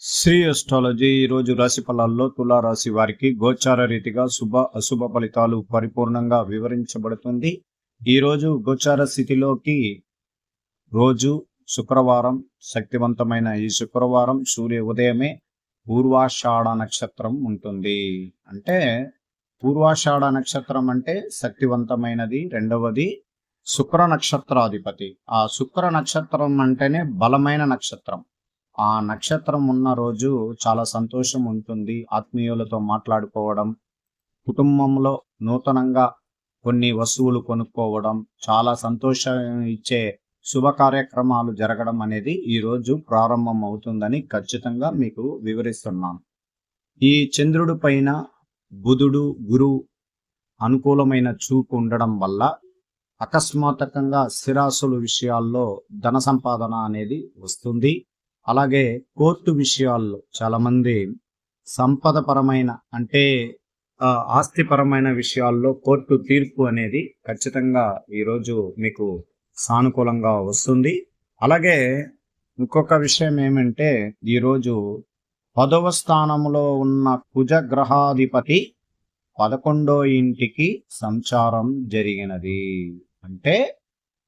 Shri astrology ఈరోజు రాశి ఫలాల్లో తులారాశి వారికి గోచార రీతిగా శుభ అశుభ ఫలితాలు పరిపూర్ణంగా వివరించబడుతుంది. ఈరోజు గోచార స్థితిలోకి రోజు శుక్రవారం, శక్తివంతమైన ఈ శుక్రవారం సూర్య ఉదయమే పూర్వాషాఢ నక్షత్రం ఉంటుంది. అంటే పూర్వాషాఢ నక్షత్రం అంటే శక్తివంతమైనది. రెండవది శుక్ర నక్షత్రాధిపతి. ఆ శుక్ర నక్షత్రం అంటేనే బలమైన నక్షత్రం. ఆ నక్షత్రం ఉన్న రోజు చాలా సంతోషం ఉంటుంది. ఆత్మీయులతో మాట్లాడుకోవడం, కుటుంబంలో నూతనంగా కొన్ని వస్తువులు కొనుక్కోవడం, చాలా సంతోషం ఇచ్చే శుభ కార్యక్రమాలు జరగడం అనేది ఈరోజు ప్రారంభం అవుతుందని ఖచ్చితంగా మీకు వివరిస్తున్నాను. ఈ చంద్రుడి పైన బుధుడు, గురువు అనుకూలమైన చూపు ఉండడం వల్ల అకస్మాత్తుగా స్థిరాస్తుల విషయాల్లో ధన సంపాదన అనేది వస్తుంది. అలాగే కోర్టు విషయాల్లో చాలామంది సంపదపరమైన అంటే ఆస్తిపరమైన విషయాల్లో కోర్టు తీర్పు అనేది ఖచ్చితంగా ఈరోజు మీకు సానుకూలంగా వస్తుంది. అలాగే ఇంకొక విషయం ఏమంటే ఈరోజు 10వ స్థానంలో ఉన్న కుజ గ్రహాధిపతి 11వ ఇంటికి సంచారం జరిగినది. అంటే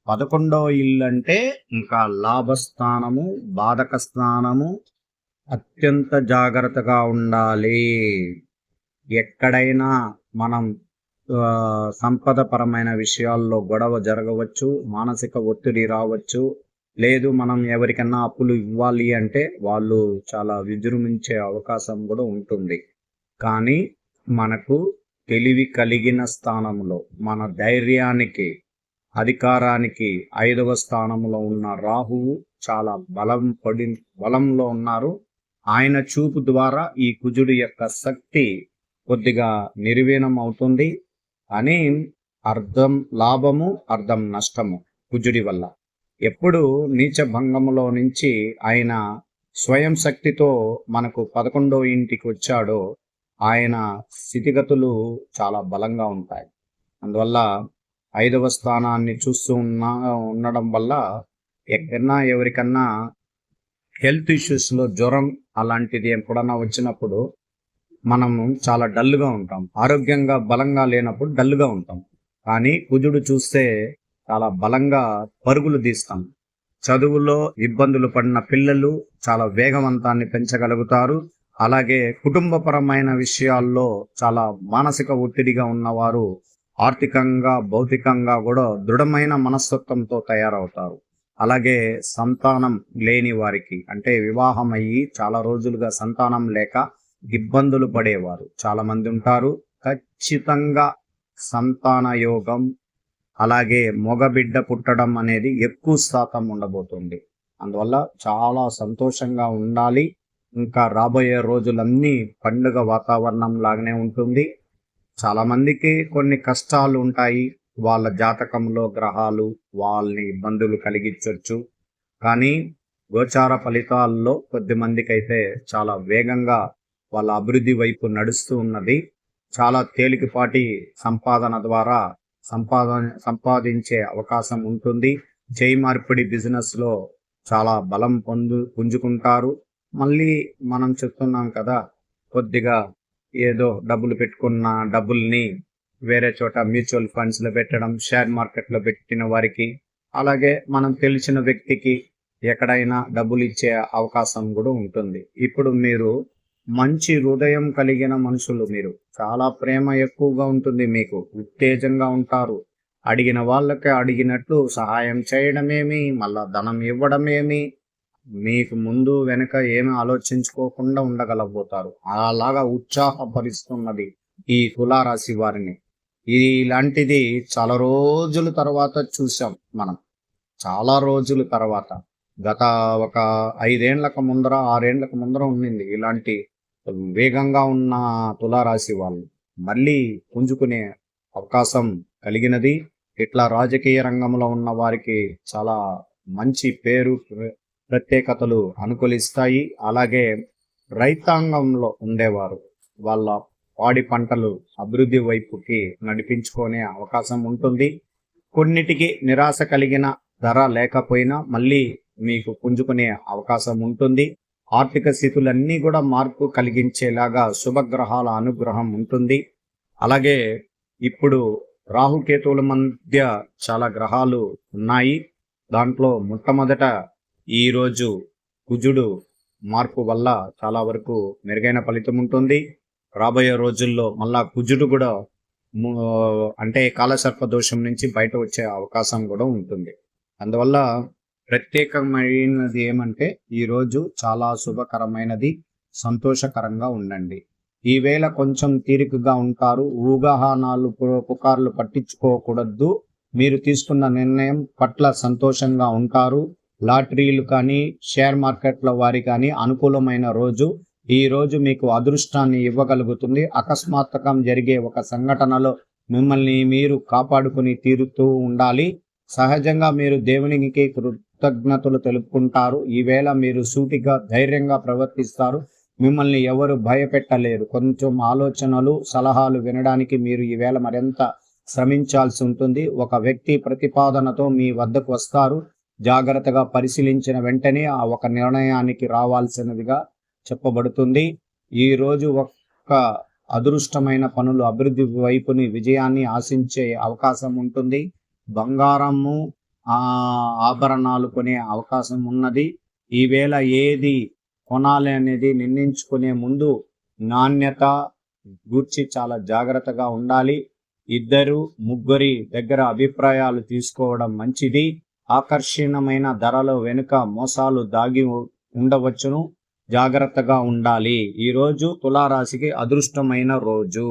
11వ ఇల్లు అంటే ఇంకా లాభస్థానము, బాధక స్థానము. అత్యంత జాగ్రత్తగా ఉండాలి. ఎక్కడైనా మనం సంపదపరమైన విషయాల్లో గొడవ జరగవచ్చు, మానసిక ఒత్తిడి రావచ్చు. లేదు మనం ఎవరికన్నా అప్పులు ఇవ్వాలి అంటే వాళ్ళు చాలా విజృంభించే అవకాశం కూడా ఉంటుంది. కానీ మనకు తెలివి కలిగిన స్థానంలో మన ధైర్యానికి, అధికారానికి 5వ స్థానంలో ఉన్న రాహువు చాలా బలంలో ఉన్నారు. ఆయన చూపు ద్వారా ఈ కుజుడి యొక్క శక్తి కొద్దిగా నిర్వీణం అవుతుంది అని అర్థం. లాభము, అర్థం నష్టము కుజుడి వల్ల. ఎప్పుడు నీచ భంగములో నుంచి ఆయన స్వయం శక్తితో మనకు 11వ ఇంటికి వచ్చాడో ఆయన స్థితిగతులు చాలా బలంగా ఉంటాయి. అందువల్ల 5వ స్థానాన్ని చూస్తూ ఉండడం వల్ల ఎక్కడన్నా ఎవరికన్నా హెల్త్ ఇష్యూస్లో జ్వరం అలాంటిది ఎప్పుడన్నా వచ్చినప్పుడు మనము చాలా డల్గా ఉంటాం. ఆరోగ్యంగా బలంగా లేనప్పుడు డల్గా ఉంటాం. కానీ కుజుడు చూస్తే చాలా బలంగా పరుగులు తీస్తాం. చదువులో ఇబ్బందులు పడిన పిల్లలు చాలా వేగవంతాన్ని పెంచగలుగుతారు. అలాగే కుటుంబపరమైన విషయాల్లో చాలా మానసిక ఒత్తిడిగా ఉన్నవారు ఆర్థికంగా, భౌతికంగా కూడా దృఢమైన మనస్తత్వంతో తయారవుతారు. అలాగే సంతానం లేని వారికి అంటే వివాహం అయ్యి చాలా రోజులుగా సంతానం లేక ఇబ్బందులు పడేవారు చాలా మంది ఉంటారు. ఖచ్చితంగా సంతాన యోగం, అలాగే మగబిడ్డ పుట్టడం అనేది ఎక్కువ శాతం ఉండబోతుంది. అందువల్ల చాలా సంతోషంగా ఉండాలి. ఇంకా రాబోయే రోజులన్నీ పండుగ వాతావరణం లాగానే ఉంటుంది. చాలా మందికి కొన్ని కష్టాలు ఉంటాయి. వాళ్ళ జాతకంలో గ్రహాలు వాళ్ళని ఇబ్బందులు కలిగించవచ్చు. కానీ గోచార ఫలితాల్లో కొద్ది మందికి అయితే చాలా వేగంగా వాళ్ళ అభివృద్ధి వైపు నడుస్తూ ఉన్నది. చాలా తేలికపాటి సంపాదన ద్వారా సంపాదించే అవకాశం ఉంటుంది. చేయి మార్పిడి బిజినెస్లో చాలా బలం పుంజుకుంటారు. మళ్ళీ మనం చెప్తున్నాం కదా, కొద్దిగా ఏదో డబ్బులు పెట్టుకున్న డబ్బుల్ని వేరే చోట మ్యూచువల్ ఫండ్స్లో పెట్టడం, షేర్ మార్కెట్లో పెట్టిన వారికి, అలాగే మనం తెలిసిన వ్యక్తికి ఎక్కడైనా డబ్బులు ఇచ్చే అవకాశం కూడా ఉంటుంది. ఇప్పుడు మీరు మంచి హృదయం కలిగిన మనుషులు, మీరు చాలా ప్రేమ ఎక్కువగా ఉంటుంది, మీకు ఉత్తేజంగా ఉంటారు. అడిగిన వాళ్ళకి అడిగినట్లు సహాయం చేయడమేమి, మళ్ళా ధనం ఇవ్వడమేమి, మీకు ముందు వెనుక ఏమి ఆలోచించుకోకుండా ఉండగలబోతారు. అలాగా ఉత్సాహపరుస్తున్నది ఈ తులారాశి వారిని. ఇలాంటిది చాలా రోజుల తర్వాత చూసాం మనం. చాలా రోజుల తర్వాత, గత ఒక 5 ఏళ్లకు ముందర 6 ఏళ్లకు ముందర ఉండింది ఇలాంటి వేగంగా ఉన్న తులారాశి వాళ్ళు. మళ్ళీ పుంజుకునే అవకాశం కలిగినది. ఇట్లా రాజకీయ రంగంలో ఉన్న వారికి చాలా మంచి పేరు, ప్రత్యేకతలు అనుకూలిస్తాయి. అలాగే రైతాంగంలో ఉండేవారు వాళ్ళ పాడి పంటలు అభివృద్ధి వైపుకి నడిపించుకునే అవకాశం ఉంటుంది. కొన్నిటికి నిరాశ కలిగిన ధర లేకపోయినా మళ్ళీ మీకు పుంజుకునే అవకాశం ఉంటుంది. ఆర్థిక స్థితులన్నీ కూడా మార్పు కలిగించేలాగా శుభగ్రహాల అనుగ్రహం ఉంటుంది. అలాగే ఇప్పుడు రాహుకేతువుల మధ్య చాలా గ్రహాలు ఉన్నాయి. దాంట్లో మొట్టమొదట ఈరోజు కుజుడు మార్పు వల్ల చాలా వరకు మెరుగైన ఫలితం ఉంటుంది. రాబోయే రోజుల్లో మళ్ళా కుజుడు కూడా అంటే కాలసర్ప దోషం నుంచి బయట వచ్చే అవకాశం కూడా ఉంటుంది. అందువల్ల ప్రత్యేకమైనది ఏమంటే ఈరోజు చాలా శుభకరమైనది, సంతోషకరంగా ఉండండి. ఈవేళ కొంచెం తీరికగా ఉంటారు. ఊహాగానాలు పుకార్లు పట్టించుకోకూడదు. మీరు తీసుకున్న నిర్ణయం పట్ల సంతోషంగా ఉంటారు. లాటరీలు కానీ షేర్ మార్కెట్ల వారి కానీ అనుకూలమైన రోజు. ఈ రోజు మీకు అదృష్టాన్ని ఇవ్వగలుగుతుంది. అకస్మాత్తుగా జరిగే ఒక సంఘటనలో మిమ్మల్ని మీరు కాపాడుకుని తీరుతూ ఉండాలి. సహజంగా మీరు దేవునికి కృతజ్ఞతలు తెలుపుకుంటారు. ఈవేళ మీరు సూటిగా ధైర్యంగా ప్రవర్తిస్తారు. మిమ్మల్ని ఎవరు భయపెట్టలేరు. కొంచెం ఆలోచనలు సలహాలు వినడానికి మీరు ఈవేళ మరింత శ్రమించాల్సి ఉంటుంది. ఒక వ్యక్తి ప్రతిపాదనతో మీ వద్దకు వస్తారు. జాగ్రత్తగా పరిశీలించిన వెంటనే ఆ ఒక నిర్ణయానికి రావాల్సినదిగా చెప్పబడుతుంది. ఈ రోజు ఒక అదృష్టమైన పనులు అభివృద్ధి వైపుని విజయాన్ని ఆశించే అవకాశం ఉంటుంది. బంగారము ఆభరణాలు కొనే అవకాశం ఉన్నది. ఈవేళ ఏది కొనాలి అనేది నిర్ణయించుకునే ముందు నాణ్యత గూర్చి చాలా జాగ్రత్తగా ఉండాలి. ఇద్దరు ముగ్గురి దగ్గర అభిప్రాయాలు తీసుకోవడం మంచిది. ఆకర్షణీయమైన ధరల వెనుక మోసాలు దాగి ఉండవచ్చును. జాగ్రత్తగా ఉండాలి. ఈరోజు తులారాశికి అదృష్టమైన రోజు.